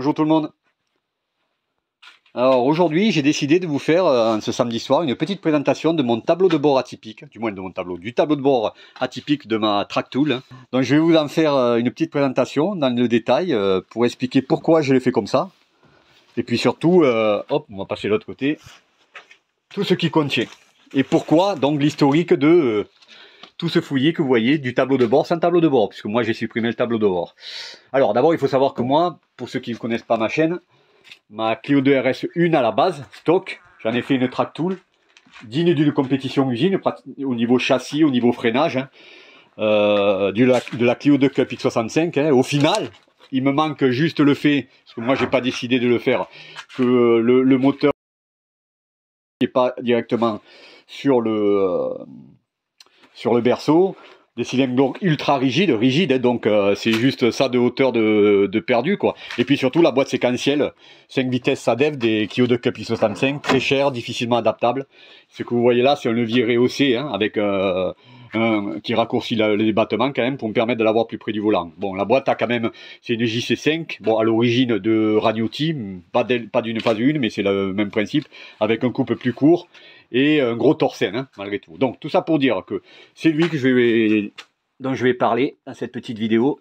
Bonjour tout le monde. Alors aujourd'hui j'ai décidé de vous faire ce samedi soir une petite présentation de mon tableau de bord atypique, du moins de mon tableau, du tableau de bord atypique de ma track tool. Donc je vais vous en faire une petite présentation dans le détail pour expliquer pourquoi je l'ai fait comme ça. Et puis surtout, hop, on va passer de l'autre côté, tout ce qui contient. Et pourquoi donc l'historique de tout ce fouillis que vous voyez du tableau de bord sans tableau de bord, puisque moi j'ai supprimé le tableau de bord. Alors d'abord il faut savoir que moi, pour ceux qui ne connaissent pas ma chaîne, ma Clio 2 RS1 à la base, stock, j'en ai fait une track tool, digne d'une compétition usine, au niveau châssis, au niveau freinage, hein, de la Clio 2 Cup X65. Hein. Au final, il me manque juste le fait, parce que moi j'ai pas décidé de le faire, que le moteur n'est pas directement sur le berceau, des cylindres donc ultra rigides, hein, donc c'est juste ça de hauteur de perdu quoi. Et puis surtout la boîte séquentielle 5 vitesses SADEF des Clio 2 Cup i65, très cher, difficilement adaptable. Ce que vous voyez là, c'est un levier rehaussé hein, avec qui raccourcit les battements quand même pour me permettre de l'avoir plus près du volant. Bon, la boîte a quand même, c'est une JC5, bon à l'origine de Ragnotti, pas d'une phase 1, mais c'est le même principe, avec un couple plus court et un gros torsène hein, malgré tout. Donc tout ça pour dire que c'est lui dont je vais parler dans cette petite vidéo,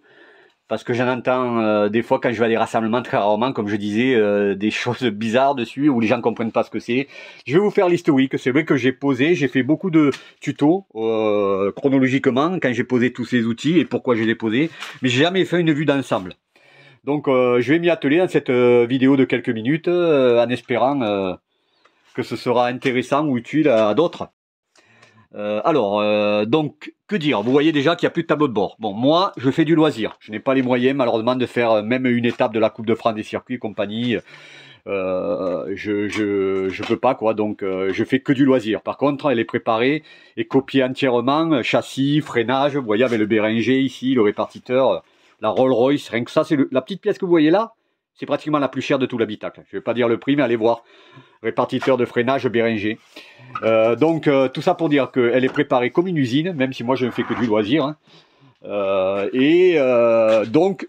parce que j'en entends des fois quand je vais à des rassemblements, très rarement, comme je disais, des choses bizarres dessus où les gens ne comprennent pas ce que c'est. Je vais vous faire l'historique. C'est vrai que j'ai fait beaucoup de tutos chronologiquement quand j'ai posé tous ces outils et pourquoi je les ai posés, mais j'ai jamais fait une vue d'ensemble. Donc je vais m'y atteler dans cette vidéo de quelques minutes en espérant que ce sera intéressant ou utile à d'autres. Donc, que dire? Vous voyez déjà qu'il n'y a plus de tableau de bord. Bon, moi, je fais du loisir. Je n'ai pas les moyens, malheureusement, de faire même une étape de la Coupe de France des circuits et compagnie. Je peux pas, quoi. Donc, je fais que du loisir. Par contre, elle est préparée et copiée entièrement. Châssis, freinage. Vous voyez, avec le Béringer ici, le répartiteur, la Rolls-Royce. Rien que ça, c'est la petite pièce que vous voyez là. C'est pratiquement la plus chère de tout l'habitacle. Je ne vais pas dire le prix, mais allez voir. Répartiteur de freinage Béringer. Donc tout ça pour dire qu'elle est préparée comme une usine, même si moi je ne fais que du loisir. Hein. Donc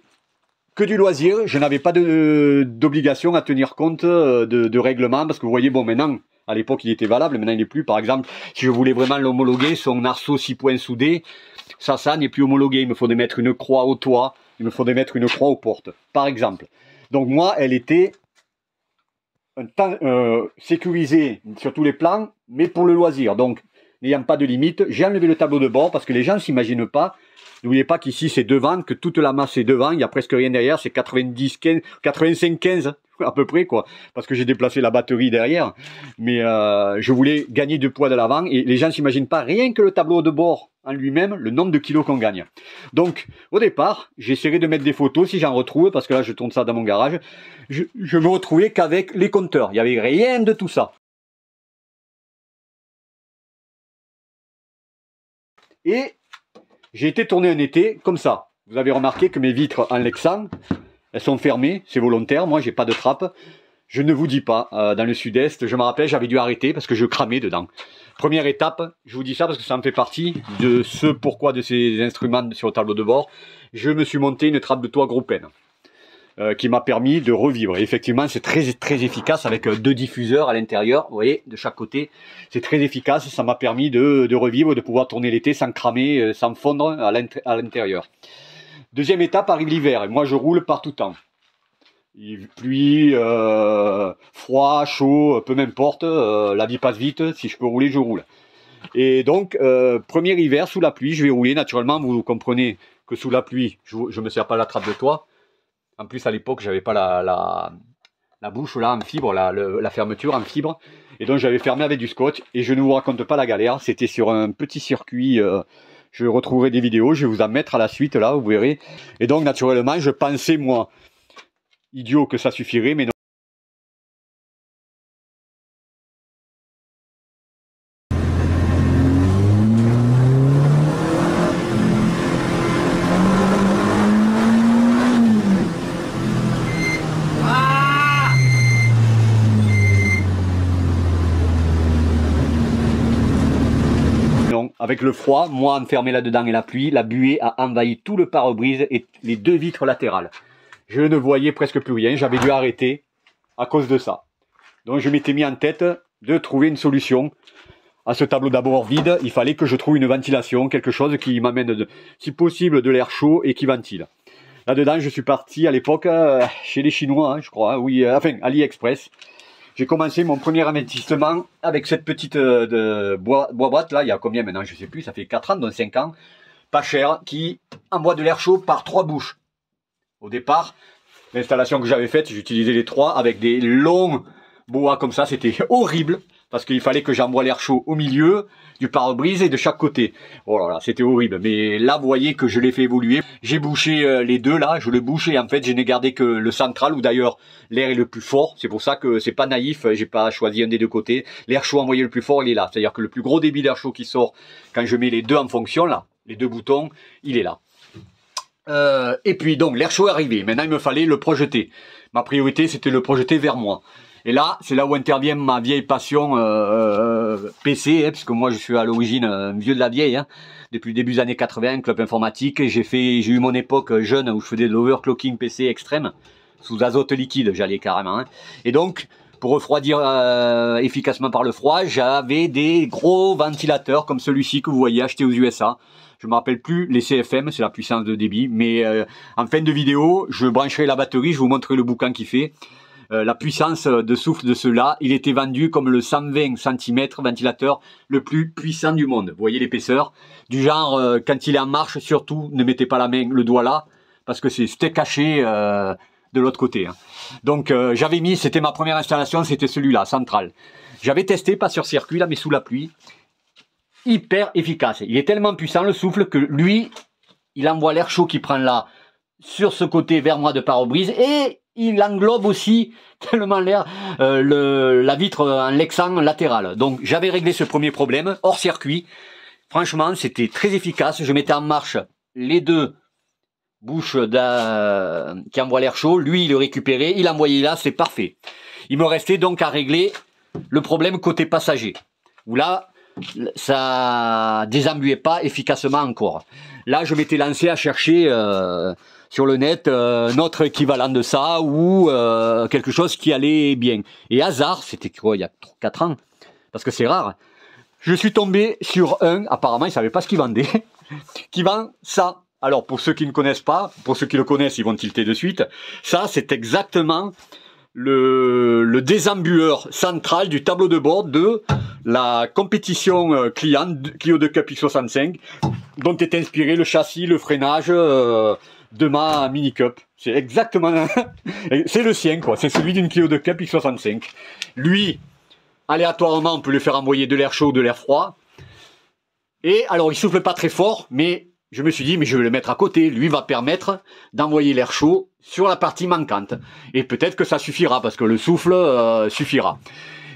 que du loisir, je n'avais pas d'obligation à tenir compte de règlement, parce que vous voyez, bon maintenant, à l'époque il était valable, maintenant il n'est plus. Par exemple, si je voulais vraiment l'homologuer, son arceau 6 points soudé, ça n'est plus homologué, il me faudrait mettre une croix au toit, il me faudrait mettre une croix aux portes, par exemple. Donc moi, elle était sécurisée sur tous les plans, mais pour le loisir. Donc, n'ayant pas de limite, j'ai enlevé le tableau de bord parce que les gens ne s'imaginent pas. N'oubliez pas qu'ici c'est devant, que toute la masse est devant, il n'y a presque rien derrière, c'est 90-15, 85-15 à peu près quoi, parce que j'ai déplacé la batterie derrière. Mais je voulais gagner du poids de l'avant et les gens ne s'imaginent pas rien que le tableau de bord en lui-même, le nombre de kilos qu'on gagne. Donc au départ, j'essaierai de mettre des photos si j'en retrouve, parce que là je tourne ça dans mon garage. Je me retrouvais qu'avec les compteurs, il n'y avait rien de tout ça. Et j'ai été tourné un été comme ça. Vous avez remarqué que mes vitres en Lexan, elles sont fermées, c'est volontaire, moi j'ai pas de trappe. Je ne vous dis pas, dans le sud-est, je me rappelle, j'avais dû arrêter parce que je cramais dedans. Première étape, je vous dis ça parce que ça me fait partie de ce pourquoi de ces instruments sur le tableau de bord. Je me suis monté une trappe de toit Groupen qui m'a permis de revivre. Et effectivement, c'est très efficace avec 2 diffuseurs à l'intérieur, vous voyez, de chaque côté. C'est très efficace, ça m'a permis de revivre, de pouvoir tourner l'été sans cramer, sans fondre à l'intérieur. Deuxième étape, arrive l'hiver, et moi je roule par tout temps. Pluie, froid, chaud, peu m'importe, la vie passe vite, si je peux rouler, je roule. Et donc, premier hiver, sous la pluie, je vais rouler, naturellement, vous comprenez que sous la pluie, je ne me sers pas la trappe de toit. En plus, à l'époque, j'avais pas la bouche là en fibre, la fermeture en fibre. Et donc, j'avais fermé avec du scotch. Et je ne vous raconte pas la galère. C'était sur un petit circuit. Je retrouverai des vidéos. Je vais vous en mettre à la suite là, vous verrez. Et donc, naturellement, je pensais, moi, idiot, que ça suffirait. Mais non. Avec le froid, moi enfermé là-dedans et la pluie, la buée a envahi tout le pare-brise et les 2 vitres latérales. je ne voyais presque plus rien. J'avais dû arrêter à cause de ça. Donc je m'étais mis en tête de trouver une solution à ce tableau d'abord vide. Il fallait que je trouve une ventilation, quelque chose qui m'amène, si possible, de l'air chaud et qui ventile. Là-dedans, je suis parti à l'époque chez les Chinois, hein, je crois, hein, oui, enfin, AliExpress. J'ai commencé mon premier investissement avec cette petite boîte là, il y a combien maintenant, je ne sais plus, ça fait 4 ans, donc 5 ans, pas cher, qui envoie de l'air chaud par 3 bouches. Au départ, l'installation que j'avais faite, j'utilisais les 3 avec des longs bois comme ça, c'était horrible. Parce qu'il fallait que j'envoie l'air chaud au milieu du pare-brise et de chaque côté. Oh là là, c'était horrible. Mais là, vous voyez que je l'ai fait évoluer. J'ai bouché les deux là, je le bouche et en fait, je n'ai gardé que le central où d'ailleurs l'air est le plus fort. C'est pour ça que c'est pas naïf, j'ai pas choisi un des deux côtés. L'air chaud envoyé le plus fort, il est là. C'est-à-dire que le plus gros débit d'air chaud qui sort quand je mets les deux en fonction là, les deux boutons, il est là. Et puis donc, l'air chaud est arrivé. Maintenant, il me fallait le projeter. Ma priorité, c'était le projeter vers moi. Et là, c'est là où intervient ma vieille passion PC, hein, puisque moi je suis à l'origine vieux de la vieille, hein, depuis le début des années 80, club informatique. J'ai eu mon époque jeune où je faisais de l'overclocking PC extrême, sous azote liquide, j'allais carrément. Hein. Et donc, pour refroidir efficacement par le froid, j'avais des gros ventilateurs comme celui-ci que vous voyez acheté aux USA. Je ne me rappelle plus les CFM, c'est la puissance de débit, mais en fin de vidéo, je brancherai la batterie, je vous montrerai le boucan qu'il fait. La puissance de souffle de ceux-là, il était vendu comme le 120 cm ventilateur le plus puissant du monde. Vous voyez l'épaisseur, du genre quand il est en marche, surtout ne mettez pas le doigt là, parce que c'était caché de l'autre côté. Hein. Donc j'avais mis, c'était ma première installation, c'était celui-là, central. J'avais testé, pas sur circuit là, mais sous la pluie. Hyper efficace. Il est tellement puissant le souffle que lui, il envoie l'air chaud qui prend là sur ce côté vers moi de pare-brise et il englobe aussi tellement l'air la vitre en lexan latéral. Donc j'avais réglé ce premier problème hors circuit. Franchement, c'était très efficace. Je mettais en marche les deux bouches qui envoient l'air chaud. Lui, il le récupérait, il envoyait là, c'est parfait. Il me restait donc à régler le problème côté passager. Où là, ça désembuait pas efficacement encore. Là, je m'étais lancé à chercher sur le net notre équivalent de ça ou quelque chose qui allait bien. Et hasard, c'était quoi, il y a 4 ans, parce que c'est rare, je suis tombé sur un, apparemment il ne savait pas ce qu'il vendait, qui vend ça. Alors pour ceux qui ne connaissent pas, pour ceux qui le connaissent, ils vont tilter de suite. Ça, c'est exactement le désembueur central du tableau de bord de la compétition Clio de Cup X65 dont est inspiré le châssis, le freinage de ma Mini Cup. C'est exactement, c'est le sien quoi, c'est celui d'une Clio de Cup X65. Lui, aléatoirement, on peut lui faire envoyer de l'air chaud ou de l'air froid. Et alors, il souffle pas très fort, mais je me suis dit, mais je vais le mettre à côté. Lui va permettre d'envoyer l'air chaud sur la partie manquante. Et peut-être que ça suffira, parce que le souffle suffira.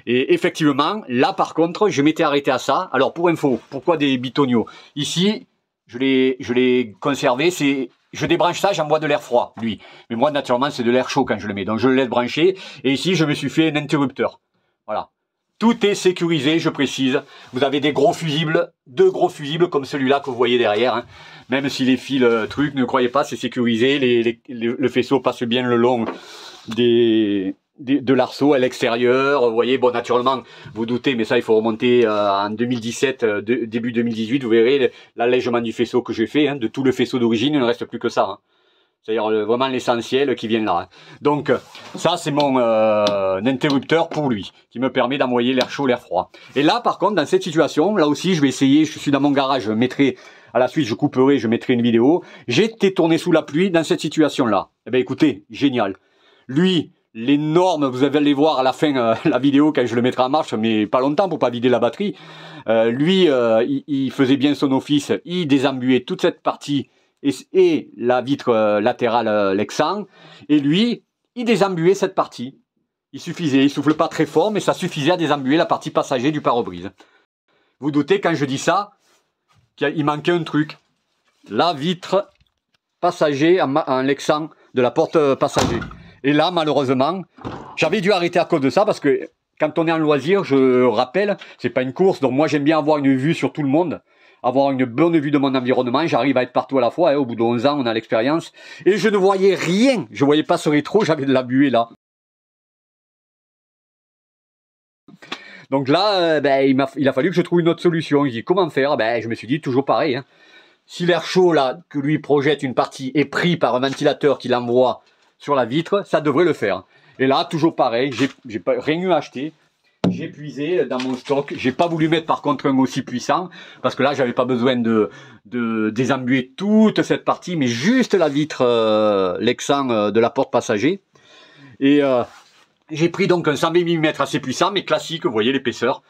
Et effectivement, là par contre, je m'étais arrêté à ça. Alors pour info, pourquoi des bitoniaux? Ici, je l'ai conservé, je débranche ça, j'envoie de l'air froid, lui. Mais moi, naturellement, c'est de l'air chaud quand je le mets. Donc je le laisse brancher. Et ici, je me suis fait un interrupteur. Voilà. Tout est sécurisé, je précise. Vous avez des gros fusibles, 2 gros fusibles comme celui-là que vous voyez derrière. Hein. Même si les fils, trucs, ne croyez pas, c'est sécurisé. Le faisceau passe bien le long de l'arceau à l'extérieur. Vous voyez, bon, naturellement, vous doutez, mais ça, il faut remonter en 2017, début 2018. Vous verrez l'allègement du faisceau que j'ai fait. Hein, de tout le faisceau d'origine, il ne reste plus que ça. Hein. C'est-à-dire vraiment l'essentiel qui vient là. Hein. Donc ça c'est mon interrupteur pour lui, qui me permet d'envoyer l'air chaud, l'air froid. Et là par contre, dans cette situation, là aussi je vais essayer, je suis dans mon garage, je mettrai, à la suite je couperai, je mettrai une vidéo. J'ai été tourné sous la pluie dans cette situation-là. Eh bien écoutez, génial. Lui, les normes, vous allez les voir à la fin la vidéo quand je le mettrai en marche, mais pas longtemps pour pas vider la batterie. Lui, il faisait bien son office, il désembuait toute cette partie et la vitre latérale Lexan, et lui, il désembuait cette partie. Il suffisait, il souffle pas très fort, mais ça suffisait à désembuer la partie passager du pare-brise. Vous doutez quand je dis ça, qu'il manquait un truc. La vitre passager en Lexan de la porte passager. Et là, malheureusement, j'avais dû arrêter à cause de ça, parce que quand on est en loisir, je rappelle, c'est pas une course, donc moi j'aime bien avoir une vue sur tout le monde. avoir une bonne vue de mon environnement. J'arrive à être partout à la fois. Hein. Au bout de 11 ans, on a l'expérience. Et je ne voyais rien. Je ne voyais pas ce rétro. J'avais de la buée là. Donc là, il a fallu que je trouve une autre solution. Je dis comment faire? Je me suis dit toujours pareil. Hein. Si l'air chaud là que lui projette une partie est pris par un ventilateur qui l'envoie sur la vitre, ça devrait le faire. Et là, toujours pareil. J'ai rien eu à acheter. J'ai puisé dans mon stock. J'ai pas voulu mettre par contre un aussi puissant parce que là, j'avais pas besoin de désembuer toute cette partie, mais juste la vitre Lexan de la porte passager. Et j'ai pris donc un 120 mm assez puissant, mais classique, vous voyez l'épaisseur.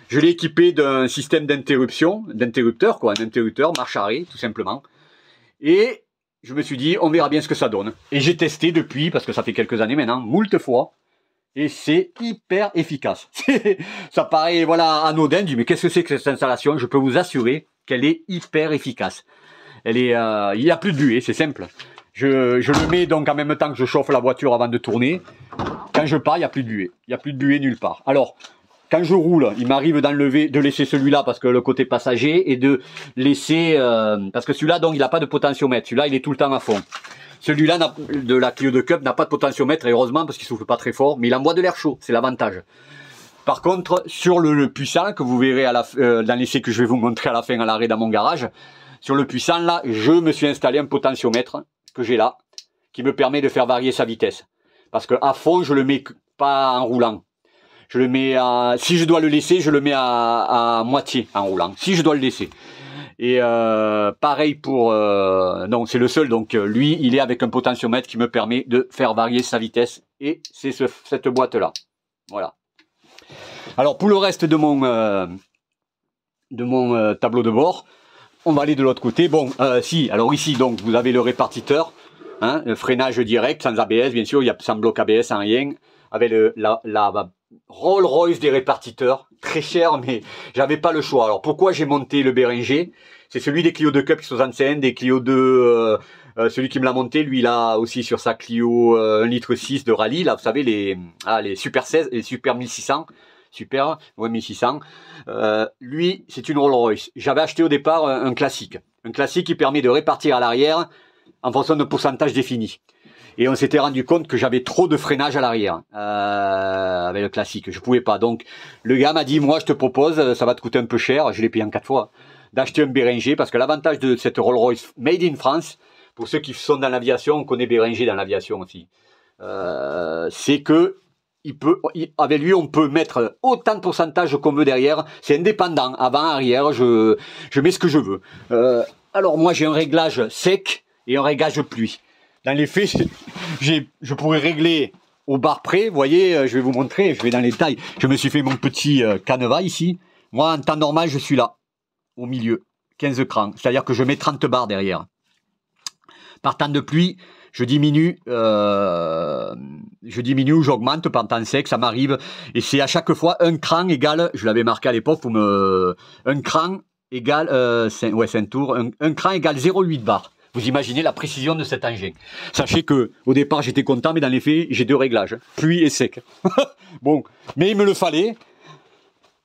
Je l'ai équipé d'un système d'interrupteur, quoi, un interrupteur marche-arrêt, tout simplement. Et je me suis dit, on verra bien ce que ça donne. Et j'ai testé depuis, parce que ça fait quelques années maintenant, moult fois, et c'est hyper efficace. Ça paraît, voilà, anodin, je dis, mais qu'est-ce que c'est que cette installation? Je peux vous assurer qu'elle est hyper efficace. Elle est, il n'y a plus de buée, c'est simple. Je le mets donc en même temps que je chauffe la voiture avant de tourner. Quand je pars, il n'y a plus de buée. Il n'y a plus de buée nulle part. Alors, quand je roule, il m'arrive de laisser celui-là parce que le côté passager et de laisser... parce que celui-là, donc, il n'a pas de potentiomètre. Celui-là, il est tout le temps à fond. Celui-là, de la Clio de Cup, n'a pas de potentiomètre, et heureusement, parce qu'il souffle pas très fort, mais il envoie de l'air chaud. C'est l'avantage. Par contre, sur le puissant, que vous verrez dans l'essai que je vais vous montrer à la fin à l'arrêt dans mon garage, sur le puissant, là, je me suis installé un potentiomètre que j'ai là, qui me permet de faire varier sa vitesse. Parce que à fond, je le mets pas en roulant. Je le mets à... Si je dois le laisser, je le mets à moitié en roulant. Si je dois le laisser. Et pareil pour... non, c'est le seul. Donc lui, il est avec un potentiomètre qui me permet de faire varier sa vitesse. Et c'est cette boîte-là. Voilà. Alors pour le reste de mon tableau de bord, on va aller de l'autre côté. Bon, alors ici, donc vous avez le répartiteur. Hein, le freinage direct, sans ABS, bien sûr, il y a sans bloc ABS, sans rien. Avec la Rolls-Royce des répartiteurs, très cher, mais j'avais pas le choix. Alors pourquoi j'ai monté le Béringer? C'est celui des Clio de Cup 65, des Clio 2, celui qui me l'a monté, lui il a aussi sur sa Clio 1,6 litre de rallye, là vous savez les Super 16, les Super 1600, Super, ouais 1600. Lui c'est une Rolls-Royce. J'avais acheté au départ un classique qui permet de répartir à l'arrière en fonction de pourcentage défini. Et on s'était rendu compte que j'avais trop de freinage à l'arrière avec le classique. Je pouvais pas. Donc le gars m'a dit, moi je te propose, ça va te coûter un peu cher, je l'ai payé en 4 fois, d'acheter un Béringer, parce que l'avantage de cette Rolls-Royce Made in France, pour ceux qui sont dans l'aviation, on connaît Béringer dans l'aviation aussi, c'est que avec lui on peut mettre autant de pourcentage qu'on veut derrière, c'est indépendant, avant, arrière, je mets ce que je veux. Alors moi j'ai un réglage sec et un réglage pluie. Dans les faits, je pourrais régler au bar près. Vous voyez, je vais vous montrer, je vais dans les détails. Je me suis fait mon petit canevas ici. Moi, en temps normal, je suis là, au milieu, 15 crans. C'est-à-dire que je mets 30 bars derrière. Par temps de pluie, je diminue ou j'augmente par temps sec, ça m'arrive. Et c'est à chaque fois un cran égale, je l'avais marqué à l'époque, un cran égale, c'est un tour, un cran égale 0,8 bars. Vous imaginez la précision de cet engin. Sachez que au départ j'étais content, mais dans les faits j'ai deux réglages, pluie et sec. Bon, mais il me le fallait.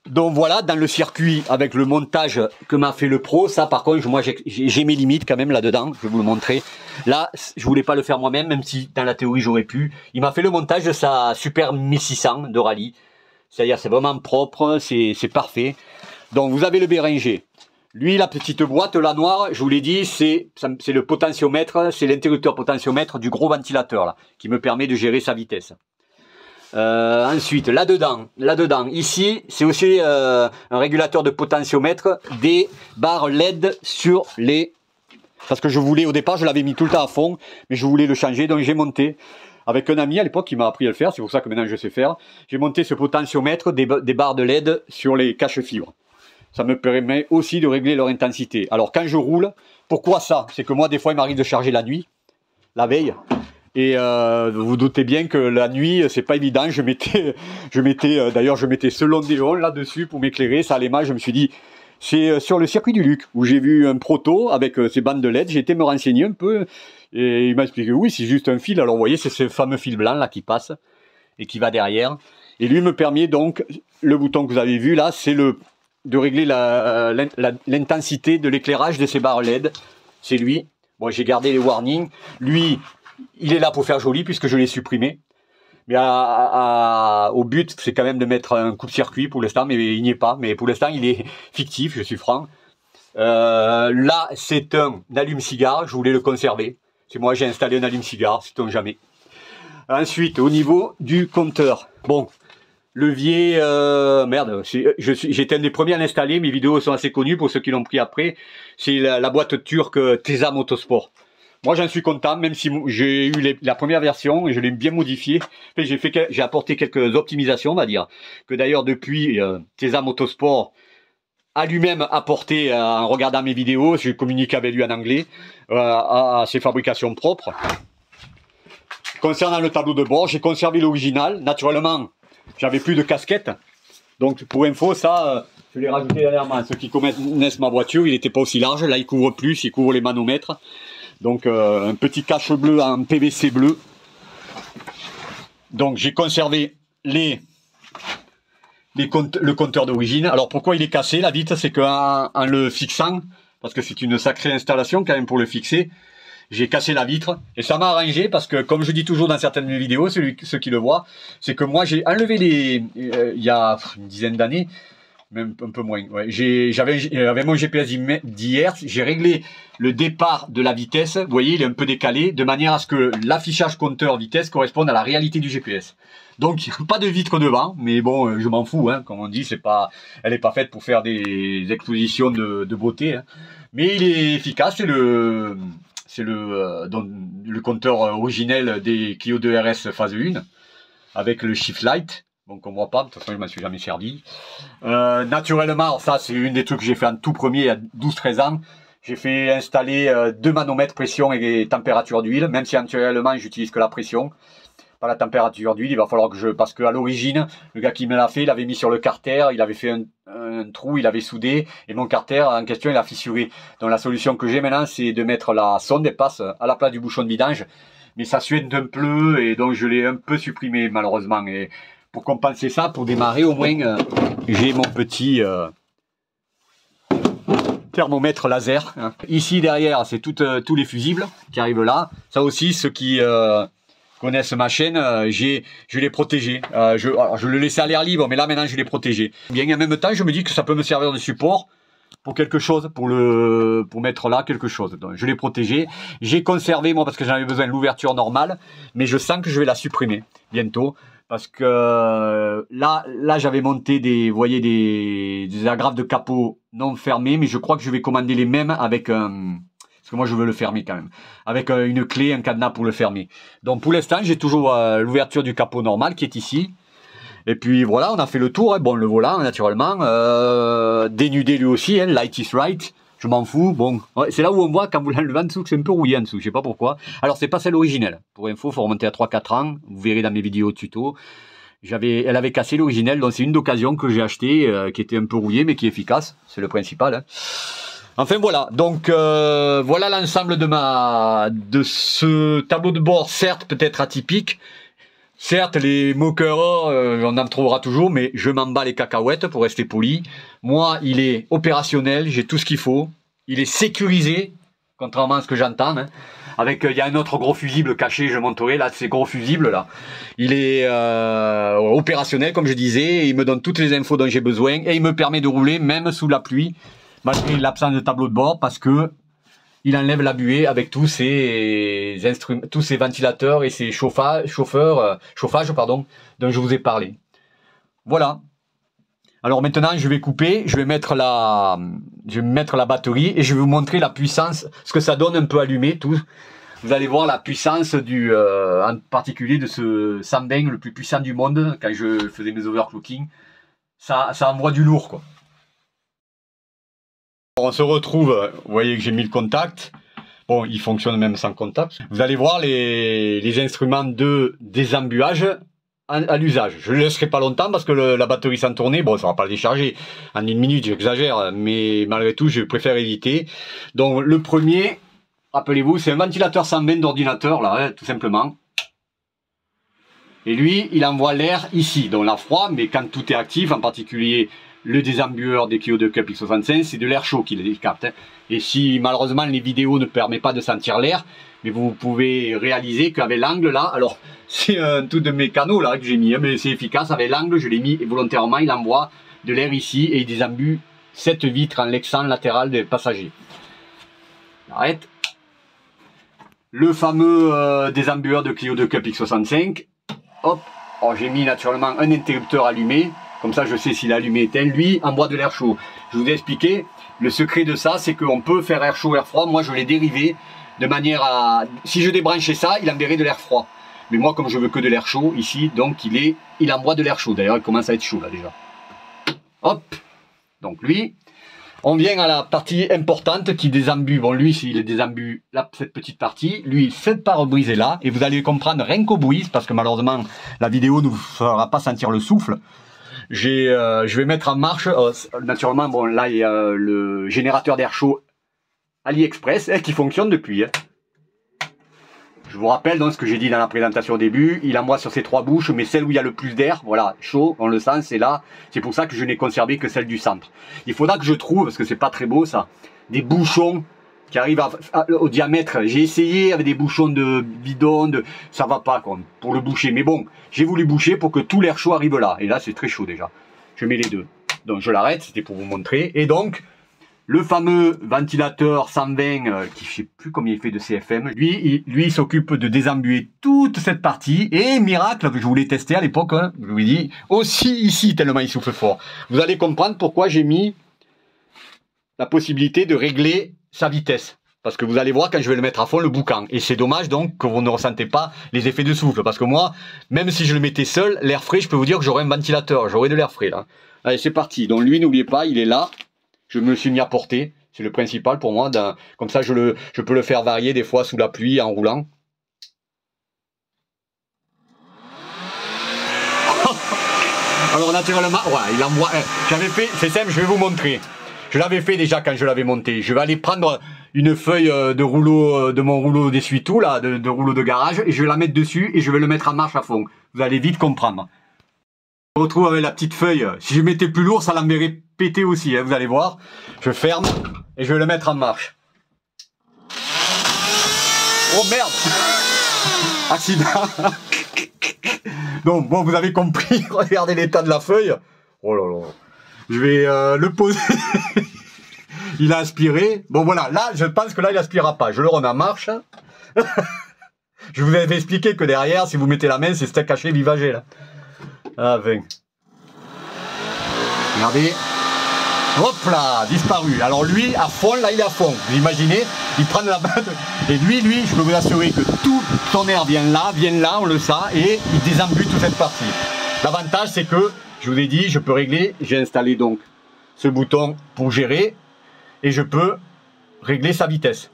Donc voilà, dans le circuit avec le montage que m'a fait le pro, ça par contre moi j'ai mes limites quand même là-dedans. Je vais vous le montrer. Là, je voulais pas le faire moi-même, même si dans la théorie j'aurais pu. Il m'a fait le montage de sa Super 1600 de rallye. C'est-à-dire c'est vraiment propre, c'est parfait. Donc vous avez le Béringer. Lui, la petite boîte, la noire, je vous l'ai dit, c'est le potentiomètre, c'est l'interrupteur potentiomètre du gros ventilateur, là, qui me permet de gérer sa vitesse. Ensuite, là-dedans, ici, c'est aussi un régulateur de potentiomètre, des barres LED sur les... Parce que je voulais, au départ, je l'avais mis tout le temps à fond, mais je voulais le changer, donc j'ai monté, avec un ami à l'époque qui m'a appris à le faire, c'est pour ça que maintenant je sais faire, j'ai monté ce potentiomètre, des barres de LED sur les caches-fibres. Ça me permet aussi de régler leur intensité. Alors quand je roule, pourquoi ça? C'est que moi des fois il m'arrive de charger la nuit, la veille, et vous vous doutez bien que la nuit c'est pas évident. Je mettais d'ailleurs je mettais ce Londéon là-dessus pour m'éclairer, ça allait mal. Je me suis dit, c'est sur le circuit du Luc où j'ai vu un proto avec ces bandes de LED, j'ai été me renseigner un peu, et il m'a expliqué oui c'est juste un fil. Alors vous voyez c'est ce fameux fil blanc là qui passe et qui va derrière, et lui me permet donc, le bouton que vous avez vu là, c'est le de régler l'intensité de l'éclairage de ces barres LED. C'est lui. Bon, j'ai gardé les warnings. Lui, il est là pour faire joli puisque je l'ai supprimé. Mais au but, c'est quand même de mettre un coupe-circuit pour l'instant, mais il n'y est pas. Mais pour l'instant, il est fictif, je suis franc. Là, c'est un allume-cigare, je voulais le conserver. C'est moi, j'ai installé un allume-cigare, sait-on jamais. Ensuite, au niveau du compteur. Bon, levier, merde, j'étais un des premiers à l'installer, mes vidéos sont assez connues pour ceux qui l'ont pris après. C'est la boîte turque Tesa Motorsport. Moi, j'en suis content, même si j'ai eu la première version et je l'ai bien modifiée. J'ai apporté quelques optimisations, on va dire. Que d'ailleurs, depuis, Tesa Motorsport a lui-même apporté, en regardant mes vidéos, je communique avec lui en anglais, à ses fabrications propres. Concernant le tableau de bord, j'ai conservé l'original. Naturellement, j'avais plus de casquette. Donc, pour info, ça, je l'ai rajouté dernièrement. Ceux qui connaissent ma voiture, il n'était pas aussi large. Là, il couvre plus, il couvre les manomètres. Donc un petit cache bleu en PVC bleu. Donc j'ai conservé le compteur d'origine. Alors pourquoi il est cassé la vitre? C'est qu'en le fixant, parce que c'est une sacrée installation quand même pour le fixer, j'ai cassé la vitre. Et ça m'a arrangé parce que, comme je dis toujours dans certaines vidéos, ceux qui le voient, c'est que moi j'ai enlevé il y a une dizaine d'années, même un peu moins. Ouais. J'avais mon GPS d'hier, j'ai réglé le départ de la vitesse. Vous voyez, il est un peu décalé, de manière à ce que l'affichage compteur vitesse corresponde à la réalité du GPS. Donc, pas de vitre devant, mais bon, je m'en fous, hein, comme on dit, elle n'est pas faite pour faire des expositions de beauté. Hein. Mais il est efficace, c'est le compteur originel des Clio 2 RS phase 1, avec le Shift Light. Donc on voit pas, de toute façon je m'en suis jamais servi. Naturellement, alors ça c'est une des trucs que j'ai fait en tout premier il y a 12-13 ans. J'ai fait installer 2 manomètres pression et température d'huile, même si naturellement j'utilise que la pression, pas la température d'huile. Il va falloir que parce qu'à l'origine, le gars qui me l'a fait, il avait mis sur le carter, il avait fait un trou, il avait soudé, et mon carter en question il a fissuré. Donc la solution que j'ai maintenant, c'est de mettre la sonde et passe à la place du bouchon de vidange. Mais ça suinte un peu, et donc je l'ai un peu supprimé malheureusement. Et pour compenser ça, pour démarrer au moins, j'ai mon petit thermomètre laser. Hein. Ici derrière, c'est tous les fusibles qui arrivent là. Ça aussi, ceux qui connaissent ma chaîne, je l'ai protégé. Je le laissais à l'air libre, mais là maintenant je l'ai protégé. Bien, en même temps, je me dis que ça peut me servir de support pour quelque chose, pour mettre là quelque chose. Donc, je l'ai protégé. J'ai conservé, moi, parce que j'en avais besoin de l'ouverture normale, mais je sens que je vais la supprimer bientôt. Parce que là j'avais monté des agrafes de capot non fermés, mais je crois que je vais commander les mêmes avec parce que moi je veux le fermer quand même, avec une clé, un cadenas pour le fermer. Donc pour l'instant j'ai toujours l'ouverture du capot normal qui est ici. Et puis voilà, on a fait le tour, hein. Bon, le volant naturellement, dénudé lui aussi, hein, light is right. Je m'en fous, bon, ouais, c'est là où on voit quand vous l'enlevez en dessous que c'est un peu rouillé en dessous, je sais pas pourquoi. Alors c'est pas celle originelle, pour info, faut remonter à 3-4 ans, vous verrez dans mes vidéos tuto. Elle avait cassé l'originelle, donc c'est une d'occasion que j'ai acheté, qui était un peu rouillée mais qui est efficace, c'est le principal. Hein. Enfin voilà, donc voilà l'ensemble de ce tableau de bord, certes peut-être atypique. Certes, les moqueurs, on en trouvera toujours, mais je m'en bats les cacahuètes pour rester poli. Moi, il est opérationnel, j'ai tout ce qu'il faut. Il est sécurisé, contrairement à ce que j'entends. Hein. Avec, il y a un autre gros fusible caché, je montrerai, là, ces gros fusibles, là. Il est opérationnel, comme je disais, il me donne toutes les infos dont j'ai besoin, et il me permet de rouler même sous la pluie, malgré l'absence de tableau de bord, parce que il enlève la buée avec tous ces ventilateurs et ces chauffages, dont je vous ai parlé. Voilà. Alors maintenant, je vais couper, je vais mettre la batterie et je vais vous montrer la puissance, ce que ça donne un peu allumé, tout. Vous allez voir la puissance en particulier de ce Sambeng, le plus puissant du monde, quand je faisais mes overclocking. Ça envoie du lourd, quoi. On se retrouve, vous voyez que j'ai mis le contact. Bon, il fonctionne même sans contact. Vous allez voir les instruments de désembuage à l'usage. Je ne le laisserai pas longtemps parce que la batterie sans tourner, bon, ça ne va pas le décharger en 1 minute, j'exagère, mais malgré tout, je préfère éviter. Donc, le premier, rappelez-vous, c'est un ventilateur sans veine d'ordinateur, là, hein, tout simplement. Et lui, il envoie l'air ici, donc l'air froid, mais quand tout est actif, en particulier le désembueur des Clio 2 Cup X65, c'est de l'air chaud qui les capte. Hein. Et si malheureusement les vidéos ne permettent pas de sentir l'air, mais vous pouvez réaliser qu'avec l'angle là, alors c'est un tout de mes canaux là que j'ai mis, hein, mais c'est efficace, avec l'angle je l'ai mis et volontairement, il envoie de l'air ici et il désembue cette vitre en l'excent latéral des passagers. J'arrête. Le fameux désembueur de Clio 2 Cup X65, hop, j'ai mis naturellement un interrupteur allumé. Comme ça, je sais s'il est allumé éteint. Lui, envoie de l'air chaud. Je vous ai expliqué, le secret de ça, c'est qu'on peut faire air chaud, air froid. Moi, je l'ai dérivé de manière à... Si je débranchais ça, il enverrait de l'air froid. Mais moi, comme je veux que de l'air chaud, ici, donc, il envoie de l'air chaud. D'ailleurs, il commence à être chaud, là, déjà. Hop. Donc, lui, on vient à la partie importante qui désembue. Bon, lui, s'il désembue là, cette petite partie, lui, cette pare-brise est là. Et vous allez comprendre rien qu'au bruit, parce que malheureusement, la vidéo ne vous fera pas sentir le souffle. Je vais mettre en marche, naturellement, bon là il y a le générateur d'air chaud AliExpress qui fonctionne depuis. Hein. Je vous rappelle donc ce que j'ai dit dans la présentation au début, il envoie sur ces 3 bouches, mais celle où il y a le plus d'air, voilà, chaud, on le sent, c'est là, c'est pour ça que je n'ai conservé que celle du centre. Il faudra que je trouve, parce que c'est pas très beau ça, des bouchons qui arrivent au diamètre. J'ai essayé avec des bouchons de bidon, ça va pas quoi, pour le boucher. Mais bon, j'ai voulu boucher pour que tout l'air chaud arrive là. Et là, c'est très chaud déjà. Je mets les deux. Donc je l'arrête, c'était pour vous montrer. Et donc, le fameux ventilateur 120, qui je sais plus combien il fait de CFM, lui il s'occupe de désembuer toute cette partie. Et miracle, je voulais tester à l'époque, hein, je vous dis, aussi ici, tellement il souffle fort. Vous allez comprendre pourquoi j'ai mis la possibilité de régler sa vitesse. Parce que vous allez voir quand je vais le mettre à fond le boucan. Et c'est dommage donc que vous ne ressentez pas les effets de souffle. Parce que moi, même si je le mettais seul, l'air frais, je peux vous dire que j'aurais un ventilateur. J'aurais de l'air frais là. Allez, c'est parti. Donc lui, n'oubliez pas, il est là. Je me suis mis à portée. C'est le principal pour moi. Comme ça, je peux le faire varier des fois sous la pluie en roulant. Alors naturellement, ouais, il envoie. J'avais fait, c'est simple, je vais vous montrer. Je l'avais fait déjà quand je l'avais monté. Je vais aller prendre une feuille de rouleau, de mon rouleau d'essuie-tout, là, de rouleau de garage, et je vais la mettre dessus et je vais le mettre en marche à fond. Vous allez vite comprendre. Je me retrouve avec la petite feuille. Si je mettais plus lourd, ça l'enverrait péter aussi, hein, vous allez voir. Je ferme et je vais le mettre en marche. Oh merde! Accident! Donc, bon, vous avez compris. Regardez l'état de la feuille. Oh là là. Je vais le poser. Il a aspiré. Bon voilà, là je pense que là il aspirera pas. Je le remets en marche. Je vous avais expliqué que derrière, si vous mettez la main, c'est steak haché vivagé là. Ah ben. Regardez. Hop là, disparu. Alors lui, à fond, là il est à fond. Vous imaginez, il prend la balle. Et lui, je peux vous assurer que tout son air vient là, on le sent, et il désembue toute cette partie. L'avantage c'est que, je vous ai dit, je peux régler, j'ai installé donc ce bouton pour gérer, et je peux régler sa vitesse.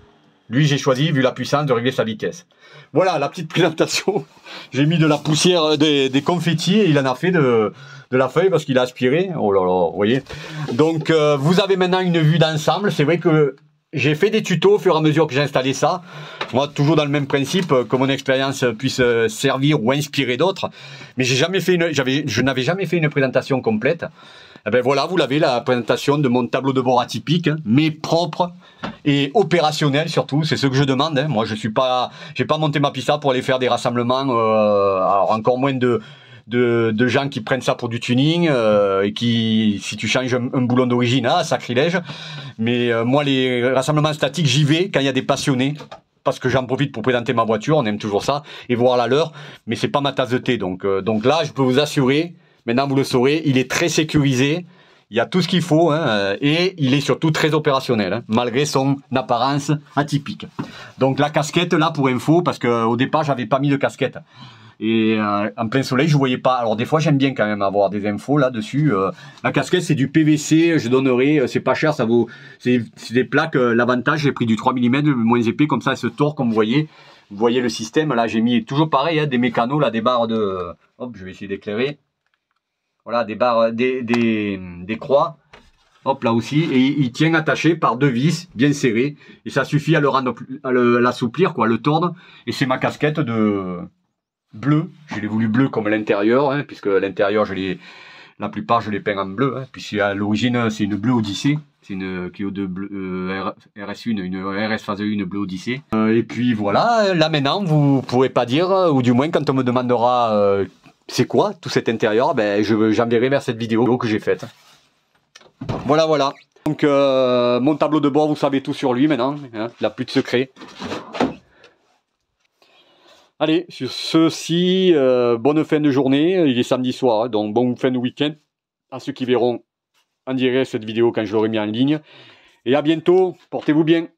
Lui, j'ai choisi, vu la puissance, de régler sa vitesse. Voilà, la petite présentation. J'ai mis de la poussière, des confettis, et il en a fait de la feuille parce qu'il a aspiré. Oh là là, vous voyez. Donc, vous avez maintenant une vue d'ensemble. C'est vrai que j'ai fait des tutos au fur et à mesure que j'ai installé ça. Moi, toujours dans le même principe, que mon expérience puisse servir ou inspirer d'autres. Mais je n'avais jamais fait une présentation complète. Eh ben voilà, vous l'avez, la présentation de mon tableau de bord atypique, hein, mais propre et opérationnel surtout. C'est ce que je demande. Hein. Moi, j'ai pas monté ma pista pour aller faire des rassemblements. Alors encore moins de gens qui prennent ça pour du tuning et qui, si tu changes un boulon d'origine, sacrilège. Mais moi, les rassemblements statiques, j'y vais quand il y a des passionnés. Parce que j'en profite pour présenter ma voiture, on aime toujours ça, et voir la leur. Mais c'est pas ma tasse de thé. Donc là, je peux vous assurer. Maintenant, vous le saurez, il est très sécurisé, il y a tout ce qu'il faut, hein, et il est surtout très opérationnel, hein, malgré son apparence atypique. Donc la casquette, là, pour info, parce qu'au départ, j'avais pas mis de casquette. Et en plein soleil, je voyais pas. Alors des fois, j'aime bien quand même avoir des infos là-dessus. La casquette, c'est du PVC, je donnerai, c'est pas cher, ça vaut... C'est des plaques, l'avantage, j'ai pris du 3 mm, moins épais, comme ça, elle se tord, comme vous voyez. Vous voyez le système, là, j'ai mis toujours pareil, hein, des mécanos, là, des barres de... Hop, je vais essayer d'éclairer. Voilà, des barres, des croix, hop là aussi, et il tient attaché par 2 vis bien serrées, et ça suffit à l'assouplir, quoi, à le tordre, et c'est ma casquette de bleu, je l'ai voulu bleu comme l'intérieur, hein, puisque l'intérieur je l'ai La plupart, je les peins en bleu, hein, puisque à l'origine, c'est une bleue Odyssée. C'est une Clio 2 bleu, RS1, une RS phase 1 bleu Odyssée. Et puis voilà, là maintenant, vous pourrez pas dire, ou du moins quand on me demandera c'est quoi tout cet intérieur, ben, j'enverrai vers cette vidéo que j'ai faite. Voilà, voilà. Donc mon tableau de bord, vous savez tout sur lui maintenant, hein, il n'a plus de secret. Allez, sur ceci, bonne fin de journée, il est samedi soir, hein, donc bon fin de week-end à ceux qui verront en direct cette vidéo quand je l'aurai mis en ligne. Et à bientôt, portez-vous bien.